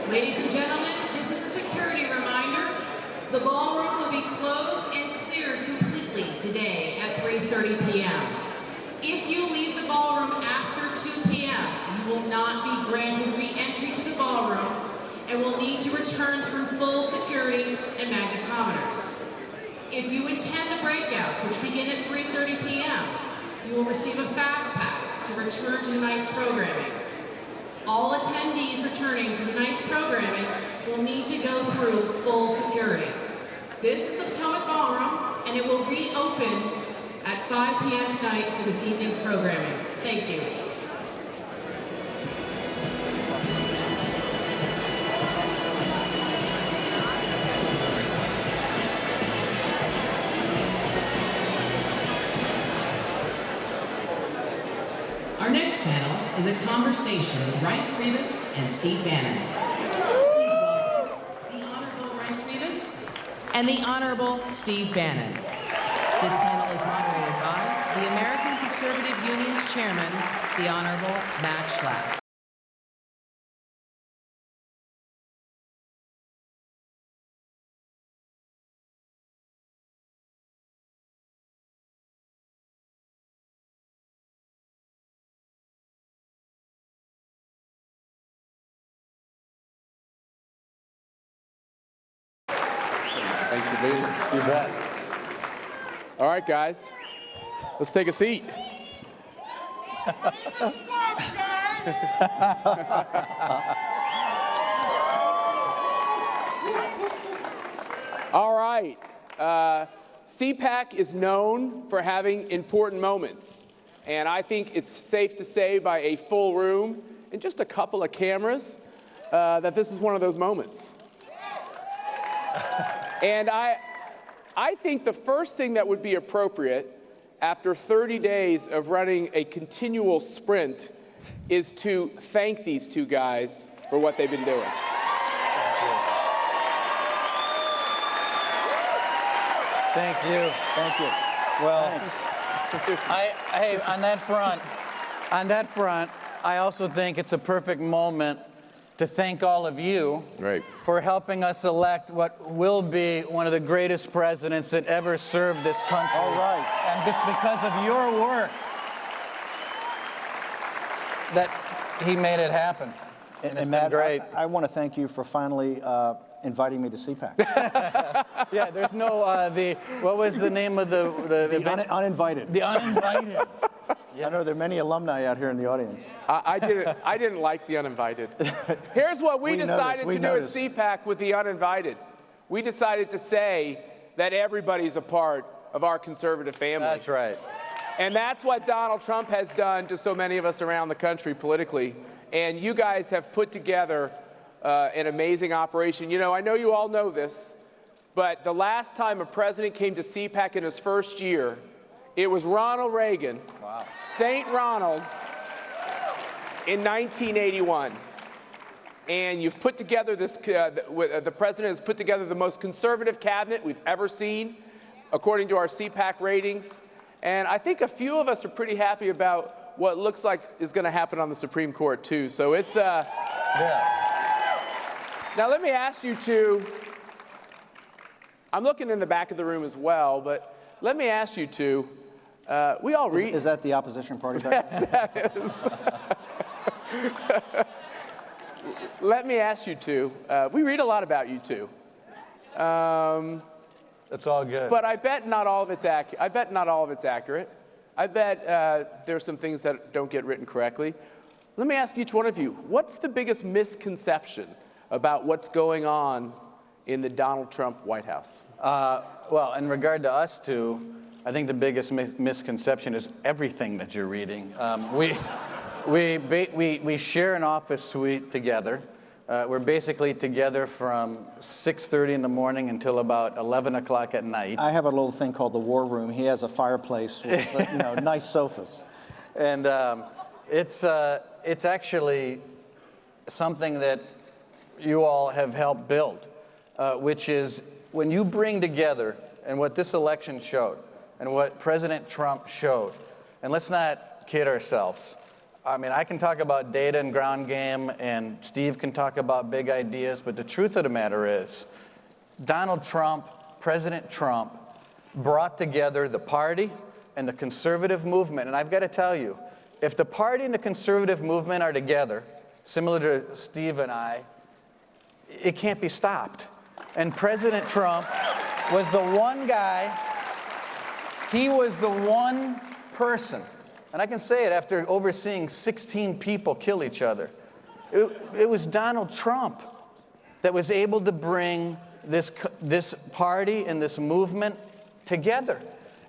Ladies and gentlemen, this is a security reminder. The ballroom will be closed and cleared completely today at 3:30 p.m. If you leave the ballroom after 2 p.m., you will not be granted re-entry to the ballroom and will need to return through full security and magnetometers. If you attend the breakouts, which begin at 3:30 p.m., you will receive a fast pass to return to tonight's programming. All attendees returning to tonight's programming will need to go through full security. This is the Potomac Ballroom, and it will reopen at 5 p.m. tonight for this evening's programming. Thank you. Our next panel is a conversation with Reince Priebus and Steve Bannon. Please welcome the Honorable Reince Priebus and the Honorable Steve Bannon. This panel is moderated by the American Conservative Union's chairman, the Honorable Matt Schlapp. Thanks for being here. You bet. All right, guys, let's take a seat. All right. CPAC is known for having important moments, and I think it's safe to say by a full room and just a couple of cameras that this is one of those moments. And I think the first thing that would be appropriate after 30 days of running a continual sprint is to thank these two guys for what they've been doing. Thank you. Thank you. Well, hey, on that front, I also think it's a perfect moment to thank all of you for helping us elect what will be one of the greatest presidents that ever served this country. All right. And it's because of your work that he made it happen. And Matt, great. I want to thank you for finally inviting me to CPAC. Yeah, there's no, what was the name of the uninvited. The uninvited. Yes. I know there are many alumni out here in the audience. I didn't like the uninvited. Here's what we decided to do at CPAC with the uninvited. We decided to say that everybody's a part of our conservative family. That's right. And that's what Donald Trump has done to so many of us around the country politically. And you guys have put together an amazing operation. You know, I know you all know this, but the last time a president came to CPAC in his first year, it was Ronald Reagan, wow. St. Ronald, in 1981. And you've put together this, the president has put together the most conservative cabinet we've ever seen, according to our CPAC ratings. And I think a few of us are pretty happy about what looks like is going to happen on the Supreme Court, too. So it's, yeah. Now let me ask you two, I'm looking in the back of the room as well, but let me ask you two, we all read. Is that the opposition party back there? Yes, that is. Let me ask you two, we read a lot about you two. That's all good. But I bet not all of it's accurate. I bet not all of it's accurate. I bet there's some things that don't get written correctly. Let me ask each one of you, what's the biggest misconception about what's going on in the Donald Trump White House? Well, in regard to us two, I think the biggest misconception is everything that you're reading. We share an office suite together. We're basically together from 6:30 in the morning until about 11 o'clock at night. I have a little thing called the war room. He has a fireplace with nice sofas. And it's actually something that you all have helped build, which is when you bring together, and what this election showed, and what President Trump showed, and let's not kid ourselves, I mean, I can talk about data and ground game, and Steve can talk about big ideas, but the truth of the matter is, Donald Trump, President Trump, brought together the party and the conservative movement. And I've got to tell you, if the party and the conservative movement are together, similar to Steve and I, it can't be stopped. And President Trump was the one guy, he was the one person, and I can say it after overseeing 16 people kill each other. It was Donald Trump that was able to bring this party and this movement together.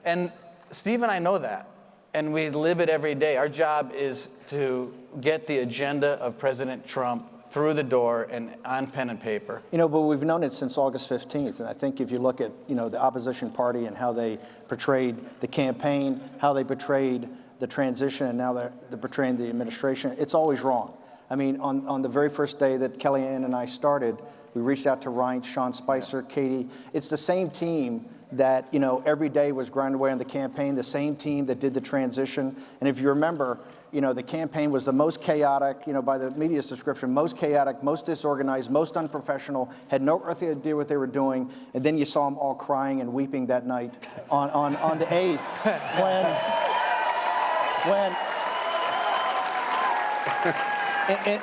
And Steve and I know that, and we live it every day. Our job is to get the agenda of President Trump through the door and on pen and paper. You know, but we've known it since August 15th, and I think if you look at, you know, the opposition party and how they portrayed the campaign, how they portrayed the transition, and now they're portraying the administration, it's always wrong. I mean, on the very first day that Kellyanne and I started, we reached out to Reince, Sean Spicer, Katie. It's the same team that, you know, every day was grinding away on the campaign, the same team that did the transition. And if you remember, you know, the campaign was the most chaotic, you know, by the media's description, most chaotic, most disorganized, most unprofessional, had no earthly idea what they were doing. And then you saw them all crying and weeping that night on the 8th when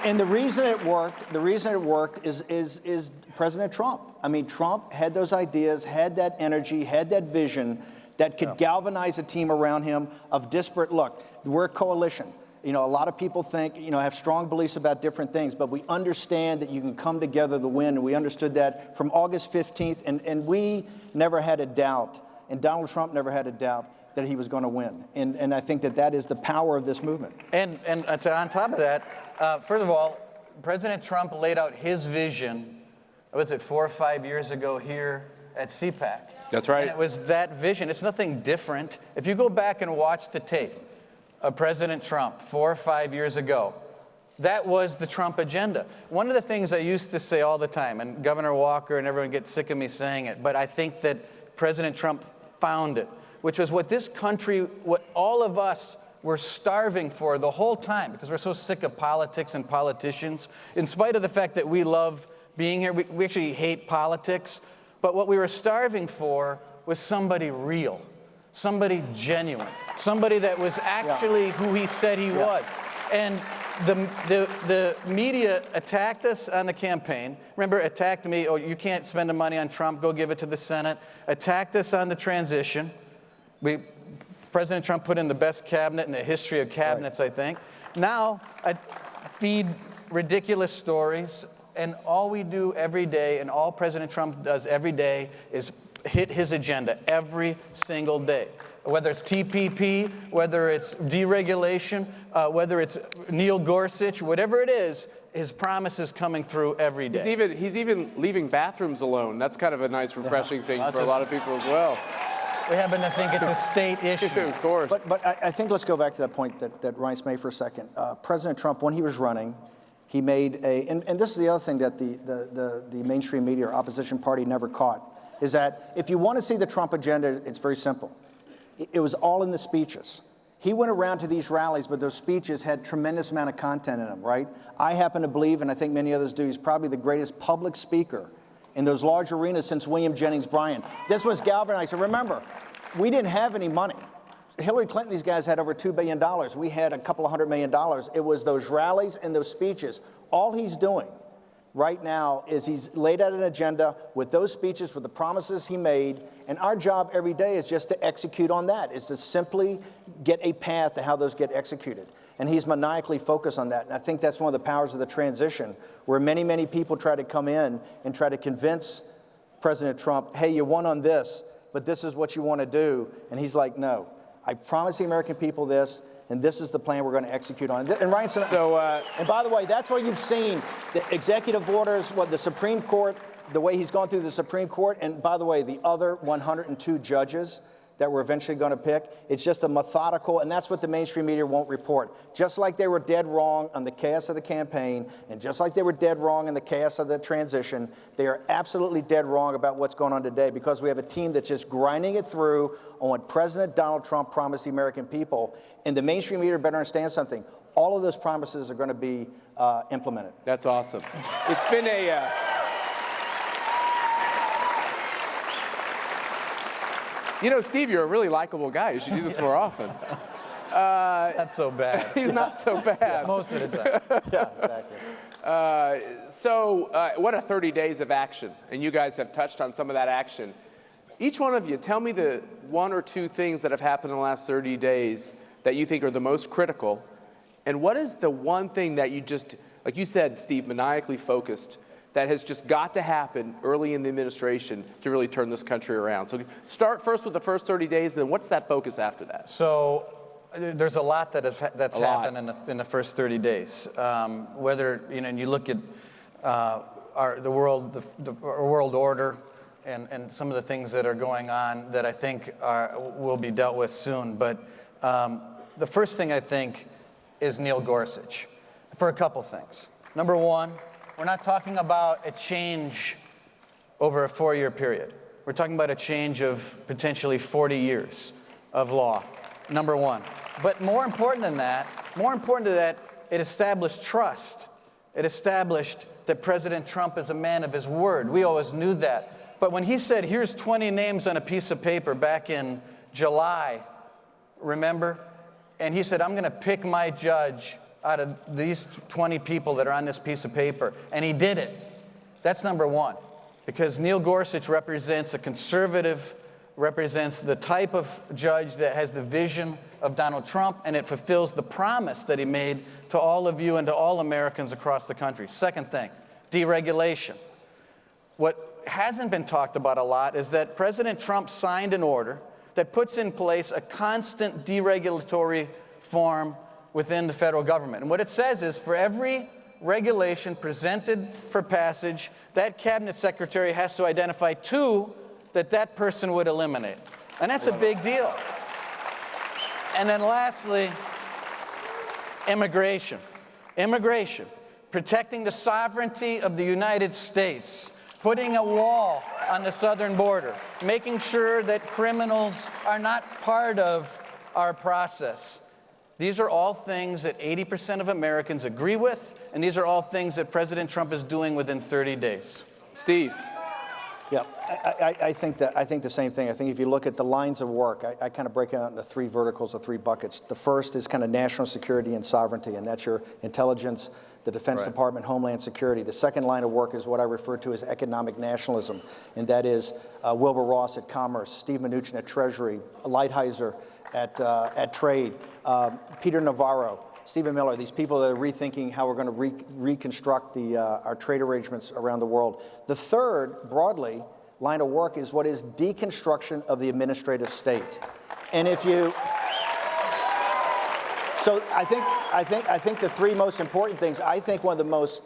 and the reason it worked is President Trump. I mean, Trump had those ideas, had that energy, had that vision that could galvanize a team around him of disparate, look, we're a coalition. You know, a lot of people think, you know, have strong beliefs about different things, but we understand that you can come together to win, and we understood that from August 15th, and we never had a doubt, and Donald Trump never had a doubt that he was going to win. And I think that is the power of this movement. And on top of that, first of all, President Trump laid out his vision, was it 4 or 5 years ago here at CPAC? That's right. And it was that vision. It's nothing different. If you go back and watch the tape of President Trump 4 or 5 years ago, that was the Trump agenda. One of the things I used to say all the time, and Governor Walker and everyone gets sick of me saying it, but I think that President Trump found it, which was what this country, what all of us were starving for the whole time, because we're so sick of politics and politicians. In spite of the fact that we love being here, we actually hate politics, but what we were starving for was somebody real, somebody genuine, somebody that was actually who he said he was. And the media attacked us on the campaign. Remember, attacked me, oh, you can't spend the money on Trump, go give it to the Senate. Attacked us on the transition. President Trump put in the best cabinet in the history of cabinets, I think. Now, I feed ridiculous stories, and all we do every day, and all President Trump does every day, is hit his agenda every single day. Whether it's TPP, whether it's deregulation, whether it's Neil Gorsuch, whatever it is, his promise is coming through every day. He's even leaving bathrooms alone. That's kind of a nice, refreshing thing for a lot of people as well. We happen to think it's a state issue. Of course. But I think let's go back to that point that Reince made for a second. President Trump, when he was running, he made and this is the other thing that the mainstream media or opposition party never caught, is that if you want to see the Trump agenda, it's very simple. It was all in the speeches. He went around to these rallies, but those speeches had tremendous amount of content in them, right? I happen to believe, and I think many others do, he's probably the greatest public speaker in those large arenas since William Jennings Bryan. This was galvanizing. Remember, we didn't have any money. Hillary Clinton, these guys had over $2 billion. We had a couple of $100 million. It was those rallies and those speeches. All he's doing right now is he's laid out an agenda with those speeches, with the promises he made, and our job every day is just to execute on that, is to simply get a path to how those get executed. And he's maniacally focused on that. And I think that's one of the powers of the transition, where many, many people try to come in and try to convince President Trump, hey, you won on this, but this is what you want to do. And he's like, no, I promise the American people this, and this is the plan we're going to execute on. And Reince, and by the way, that's why you've seen the executive orders, what the Supreme Court, the way he's gone through the Supreme Court, and by the way, the other 102 judges that we're eventually going to pick. It's just a methodical, and that's what the mainstream media won't report. Just like they were dead wrong on the chaos of the campaign, and just like they were dead wrong in the chaos of the transition, they are absolutely dead wrong about what's going on today, because we have a team that's just grinding it through on what President Donald Trump promised the American people. And the mainstream media better understand something. all of those promises are going to be implemented. That's awesome. It's been a... You know, Steve, you're a really likable guy. You should do this more often. Not so bad. He's not so bad. Most of the time. Yeah, exactly. So what are 30 days of action? And you guys have touched on some of that action. Each one of you, tell me the one or two things that have happened in the last 30 days that you think are the most critical. And what is the one thing that you just, like you said, Steve, maniacally focused, that has just got to happen early in the administration to really turn this country around? So start first with the first 30 days, and what's that focus after that? So there's a lot that's happened in the first 30 days. Whether, you know, and you look at the world order and some of the things that are going on that I think will be dealt with soon. But the first thing I think is Neil Gorsuch, for a couple things. Number one, we're not talking about a change over a 4-year period. We're talking about a change of potentially 40 years of law, number one. But more important than that, it established trust. It established that President Trump is a man of his word. We always knew that. But when he said, here's 20 names on a piece of paper back in July, remember? And he said, I'm going to pick my judge out of these 20 people that are on this piece of paper. And he did it. That's number one. Because Neil Gorsuch represents a conservative, represents the type of judge that has the vision of Donald Trump, and it fulfills the promise that he made to all of you and to all Americans across the country. Second thing, deregulation. What hasn't been talked about a lot is that President Trump signed an order that puts in place a constant deregulatory form within the federal government. And what it says is for every regulation presented for passage, that cabinet secretary has to identify 2 that person would eliminate. And that's a big deal. And then lastly, immigration. Immigration, protecting the sovereignty of the United States, putting a wall on the southern border, making sure that criminals are not part of our process. These are all things that 80% of Americans agree with, and these are all things that President Trump is doing within 30 days. Steve. Yeah, I think the same thing. I think if you look at the lines of work, I kind of break it out into 3 verticals or 3 buckets. The first is kind of national security and sovereignty, and that's your intelligence, the Defense Department, Homeland Security. The second line of work is what I refer to as economic nationalism, and that is Wilbur Ross at Commerce, Steve Mnuchin at Treasury, Lighthizer at Trade, Peter Navarro, Stephen Miller, these people that are rethinking how we're going to reconstruct our trade arrangements around the world. The third, broadly, line of work is what is deconstruction of the administrative state. And if you, so I think the 3 most important things, I think one of the most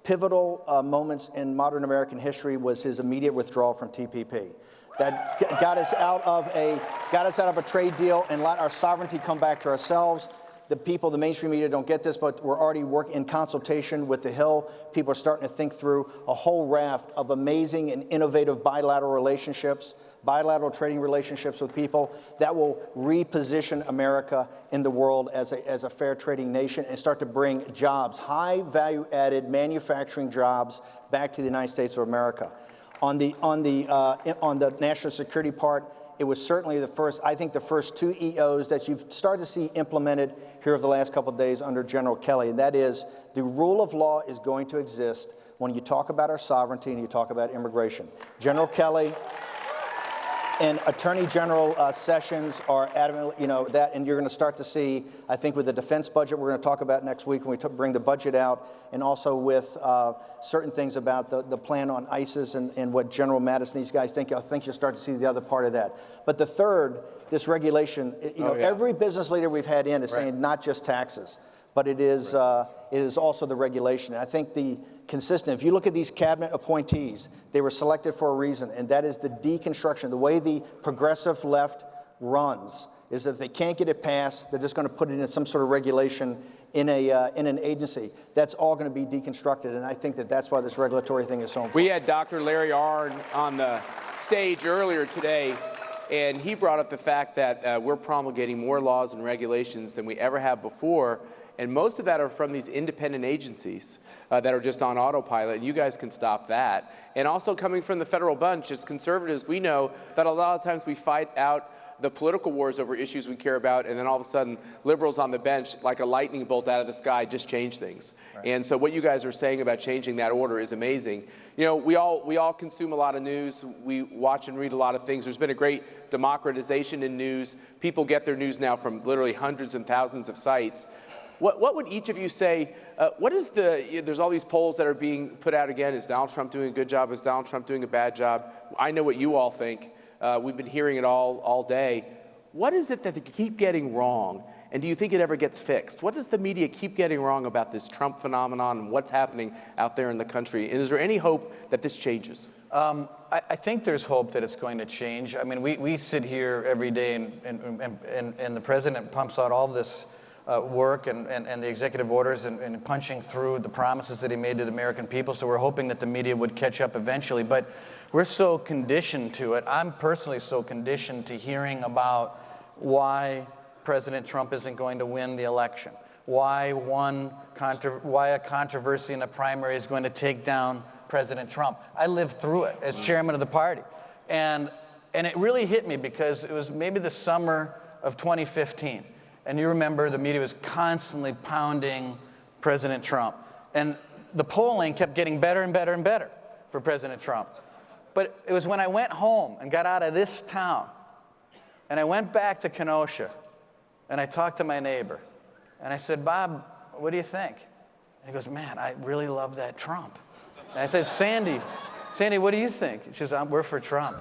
pivotal moments in modern American history was his immediate withdrawal from TPP. That got us out of a trade deal and let our sovereignty come back to ourselves. The people, the mainstream media don't get this, but we're already working in consultation with the Hill. People are starting to think through a whole raft of amazing and innovative bilateral relationships, bilateral trading relationships with people that will reposition America in the world as a fair trading nation and start to bring jobs, high value added manufacturing jobs back to the United States of America. On the national security part, it was certainly the first 2 EOs that you've started to see implemented here over the last couple of days under General Kelly, and that is the rule of law is going to exist when you talk about our sovereignty and you talk about immigration. General Kelly and Attorney General Sessions are adamant, that, and you're going to start to see, I think, with the defense budget we're going to talk about next week when we bring the budget out, and also with certain things about the plan on ISIS and what General Mattis and these guys think. I think you'll start to see the other part of that. But the third, this regulation, every business leader we've had in is saying not just taxes, but it is also the regulation. And I think if you look at these cabinet appointees, they were selected for a reason, and that is the deconstruction. The way the progressive left runs is if they can't get it passed, they're just going to put it in some sort of regulation in an agency. That's all going to be deconstructed, and I think that's why this regulatory thing is so important. We had Dr. Larry Arnn on the stage earlier today, and he brought up the fact that we're promulgating more laws and regulations than we ever have before. And most of that are from these independent agencies that are just on autopilot, and you guys can stop that. And also coming from the federal bunch, as conservatives, we know that a lot of times we fight out the political wars over issues we care about, and then all of a sudden, liberals on the bench, like a lightning bolt out of the sky, just change things. Right. And so what you guys are saying about changing that order is amazing. You know, we all consume a lot of news. We watch and read a lot of things. There's been a great democratization in news. People get their news now from literally hundreds and thousands of sites. What would each of you say, there's all these polls that are being put out again. Is Donald Trump doing a good job? Is Donald Trump doing a bad job? I know what you all think. We've been hearing it all day. What is it that they keep getting wrong? And do you think it ever gets fixed? What does the media keep getting wrong about this Trump phenomenon and what's happening out there in the country? And is there any hope that this changes? I think there's hope that it's going to change. I mean, we sit here every day and the president pumps out all this work and the executive orders and punching through the promises that he made to the American people. So we're hoping that the media would catch up eventually. But we're so conditioned to it. I'm personally so conditioned to hearing about why President Trump isn't going to win the election, why a controversy in the primary is going to take down President Trump. I lived through it as chairman of the party. And it really hit me because it was maybe the summer of 2015. And you remember the media was constantly pounding President Trump. And the polling kept getting better and better and better for President Trump. But it was when I went home and got out of this town, and I went back to Kenosha, and I talked to my neighbor. And I said, Bob, what do you think? And he goes, man, I really love that Trump. And I said, Sandy, what do you think? She says, we're for Trump.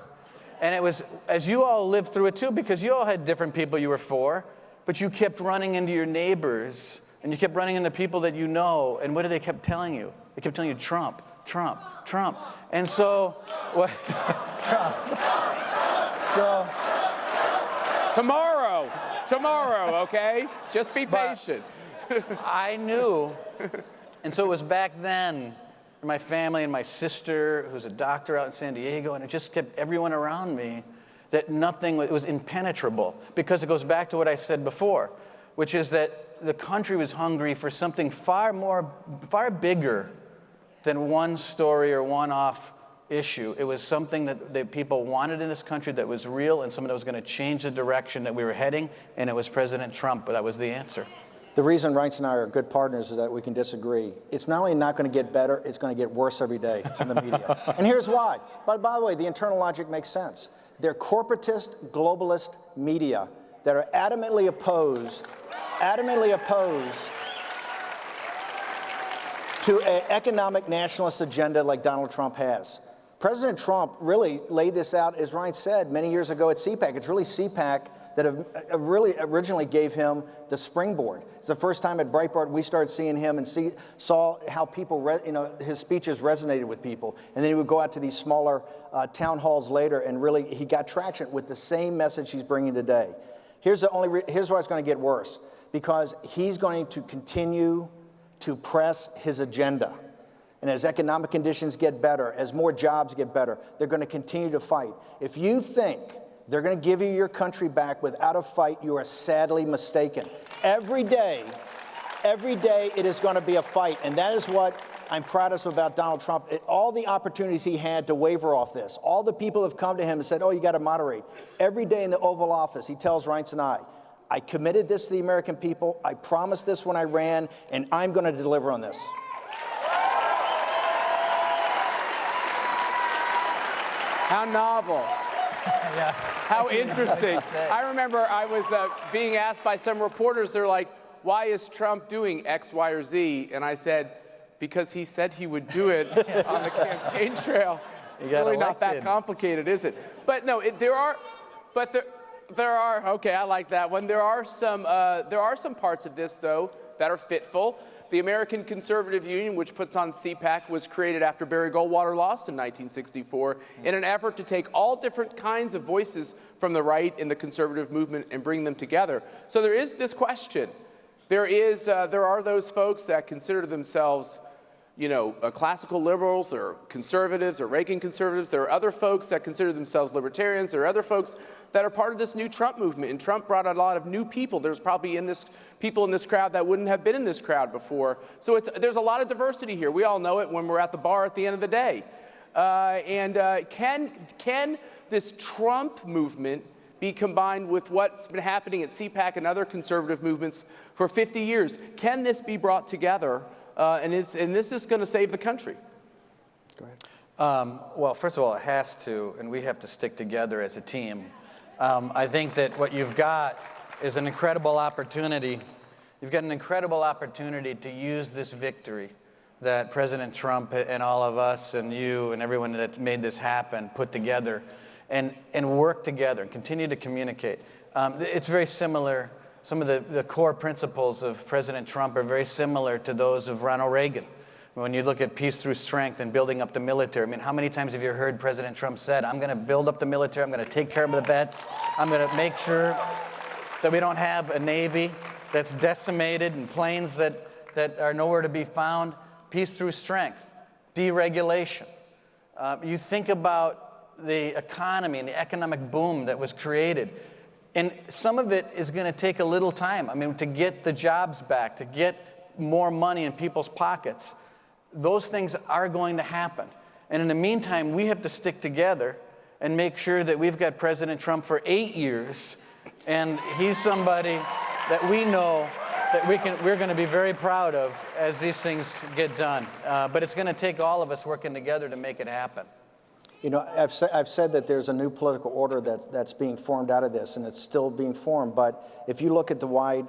And it was, as you all lived through it too, because you all had different people you were for, but you kept running into your neighbors, and you kept running into people that you know, and what did they kept telling you? They kept telling you, Trump, Trump, Trump. And so, what? Trump. So. Tomorrow, okay? Just be patient. I knew, and so it was back then, my family and my sister, who's a doctor out in San Diego, and it just kept everyone around me, that nothing, it was impenetrable, because it goes back to what I said before, which is that the country was hungry for something far bigger than one story or one-off issue. It was something that people wanted in this country that was real and something that was going to change the direction that we were heading, and it was President Trump, but that was the answer. The reason Reince and I are good partners is that we can disagree. It's not only not going to get better, it's going to get worse every day in the media. And here's why. But by the way, the internal logic makes sense. They're corporatist, globalist media that are adamantly opposed to an economic nationalist agenda like Donald Trump has. President Trump really laid this out, as Reince said, many years ago at CPAC. It's really CPAC that really originally gave him the springboard. It's the first time at Breitbart we started seeing him and saw how people, his speeches resonated with people. And then he would go out to these smaller town halls later, and really he got traction with the same message he's bringing today. Here's why it's going to get worse, because he's going to continue to press his agenda. And as economic conditions get better, as more jobs get better, they're going to continue to fight. If you think they're going to give you your country back without a fight, you are sadly mistaken. Every day it is going to be a fight. And that is what I'm proudest about Donald Trump. All the opportunities he had to waver off this, all the people have come to him and said, oh, you got to moderate. Every day in the Oval Office, he tells Reince and I committed this to the American people. I promised this when I ran, and I'm going to deliver on this. How novel. Yeah. How interesting. I remember I was being asked by some reporters, they're like, why is Trump doing X, Y, or Z? And I said, because he said he would do it on the campaign trail. It's really not that complicated, is it? But no, there are, okay, I like that one. There are some parts of this, though, that are fitful. The American Conservative Union, which puts on CPAC, was created after Barry Goldwater lost in 1964 in an effort to take all different kinds of voices from the right in the conservative movement and bring them together. So there is this question. There are those folks that consider themselves classical liberals or conservatives or Reagan conservatives. There are other folks that consider themselves libertarians. There are other folks that are part of this new Trump movement. And Trump brought a lot of new people. There's probably people in this crowd that wouldn't have been in this crowd before. So there's a lot of diversity here. We all know it when we're at the bar at the end of the day. Can this Trump movement be combined with what's been happening at CPAC and other conservative movements for 50 years? Can this be brought together? And this is going to save the country. Go ahead. Well, first of all, it has to, and we have to stick together as a team. I think that what you've got is an incredible opportunity. You've got an incredible opportunity to use this victory that President Trump and all of us and you and everyone that made this happen put together and work together and continue to communicate. It's very similar. Some of the core principles of President Trump are very similar to those of Ronald Reagan. When you look at peace through strength and building up the military, I mean, how many times have you heard President Trump said, I'm going to build up the military, I'm going to take care of the vets, I'm going to make sure that we don't have a Navy that's decimated and planes that are nowhere to be found. Peace through strength, deregulation. You think about the economy and the economic boom that was created. And some of it is going to take a little time. I mean, to get the jobs back, to get more money in people's pockets. Those things are going to happen. And in the meantime, we have to stick together and make sure that we've got President Trump for 8 years. And he's somebody that we know that we're going to be very proud of as these things get done. But it's going to take all of us working together to make it happen. You know, I've said that there's a new political order that's being formed out of this, and it's still being formed. But if you look at the wide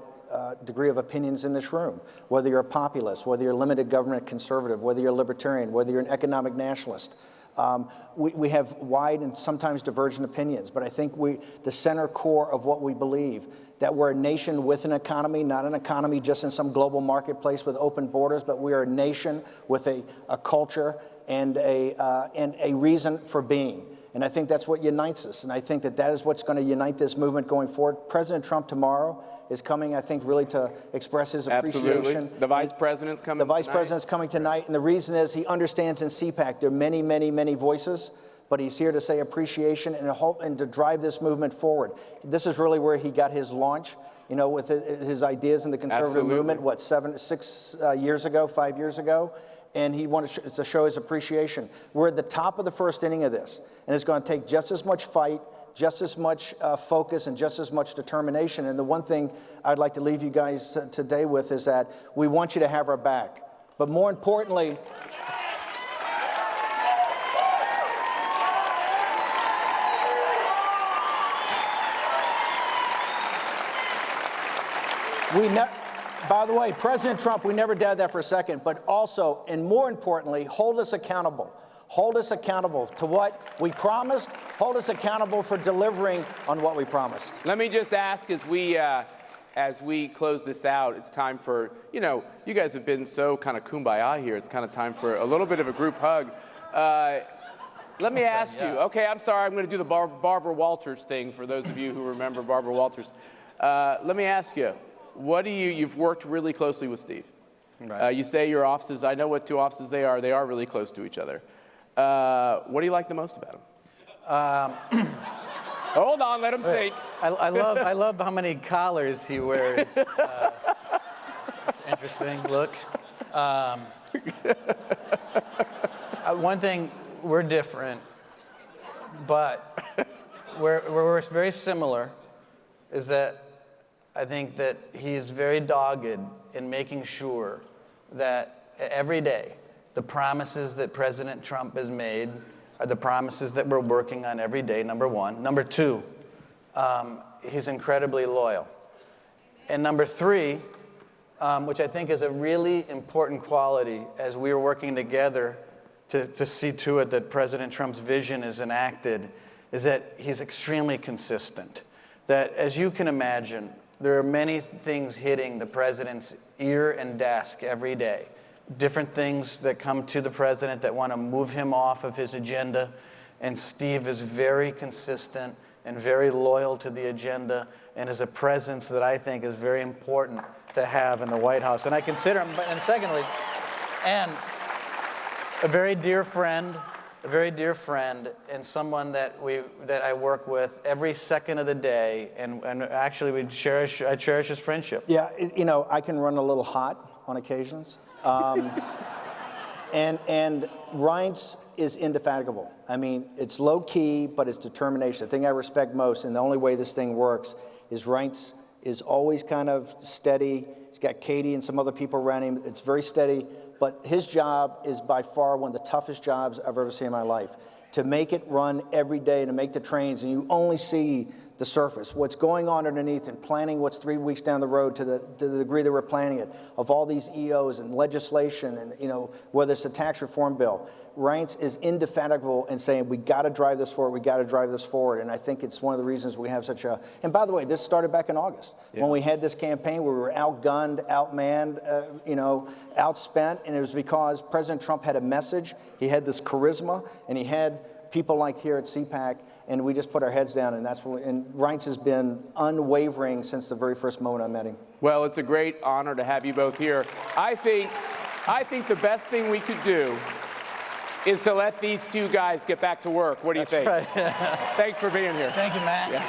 degree of opinions in this room, whether you're a populist, whether you're a limited government conservative, whether you're a libertarian, whether you're an economic nationalist, we have wide and sometimes divergent opinions. But I think the center core of what we believe, that we're a nation with an economy, not an economy just in some global marketplace with open borders, but we are a nation with a culture and a reason for being. And I think that's what unites us. And I think that is what's going to unite this movement going forward. President Trump tomorrow is coming, I think, really to express his appreciation. Absolutely. The vice president's coming tonight. The vice tonight. president's coming tonight. And the reason is he understands in CPAC there are many, many, many voices. But he's here to say appreciation and to drive this movement forward. This is really where he got his launch, you know, with his ideas in the conservative movement, what, 5 years ago? And he wanted to show his appreciation. We're at the top of the first inning of this, and it's going to take just as much fight, just as much focus, and just as much determination. And the one thing I'd like to leave you guys today with is that we want you to have our back. But more importantly, by the way, President Trump, we never did that for a second, but also, and more importantly, hold us accountable. Hold us accountable to what we promised. Hold us accountable for delivering on what we promised. Let me just ask, as we close this out, it's time for, you know, you guys have been so kind of kumbaya here. It's kind of time for a little bit of a group hug. Let me ask you, okay, I'm sorry, I'm going to do the Barbara Walters thing for those of you who remember Barbara Walters. Let me ask you, you've worked really closely with Steve. Right. You say your offices, I know what two offices they are really close to each other. What do you like the most about him? Hold on, let him think. I love how many collars he wears. Interesting look. One thing, we're different, but we're very similar, is that I think that he is very dogged in making sure that every day the promises that President Trump has made are the promises that we're working on every day, number one. Number two, he's incredibly loyal. And number three, which I think is a really important quality as we are working together to see to it that President Trump's vision is enacted, is that he's extremely consistent. That, as you can imagine, there are many things hitting the president's ear and desk every day. Different things that come to the president that want to move him off of his agenda. And Steve is very consistent and very loyal to the agenda and is a presence that I think is very important to have in the White House. And I consider him, and secondly, and a very dear friend, and someone that I work with every second of the day, and actually I cherish his friendship. Yeah, you know, I can run a little hot on occasions. And Reince is indefatigable. I mean, it's low key, but it's determination. The thing I respect most, and the only way this thing works, is Reince is always kind of steady. He's got Katie and some other people around him. It's very steady, but his job is by far one of the toughest jobs I've ever seen in my life. To make it run every day, to make the trains, and you only see the surface, what's going on underneath, and planning what's 3 weeks down the road to the degree that we're planning it, of all these EOs and legislation, and you know, whether it's a tax reform bill. Reince is indefatigable in saying, we got to drive this forward, we got to drive this forward, and I think it's one of the reasons we have such a, and by the way, this started back in August, when we had this campaign where we were outgunned, outmanned, you know, outspent, and it was because President Trump had a message, he had this charisma, and he had people like here at CPAC, and we just put our heads down, and that's what, and Reince has been unwavering since the very first moment I met him. Well, it's a great honor to have you both here. I think the best thing we could do is to let these two guys get back to work. What do you think? Right. Thanks for being here. Thank you, Matt. Yeah.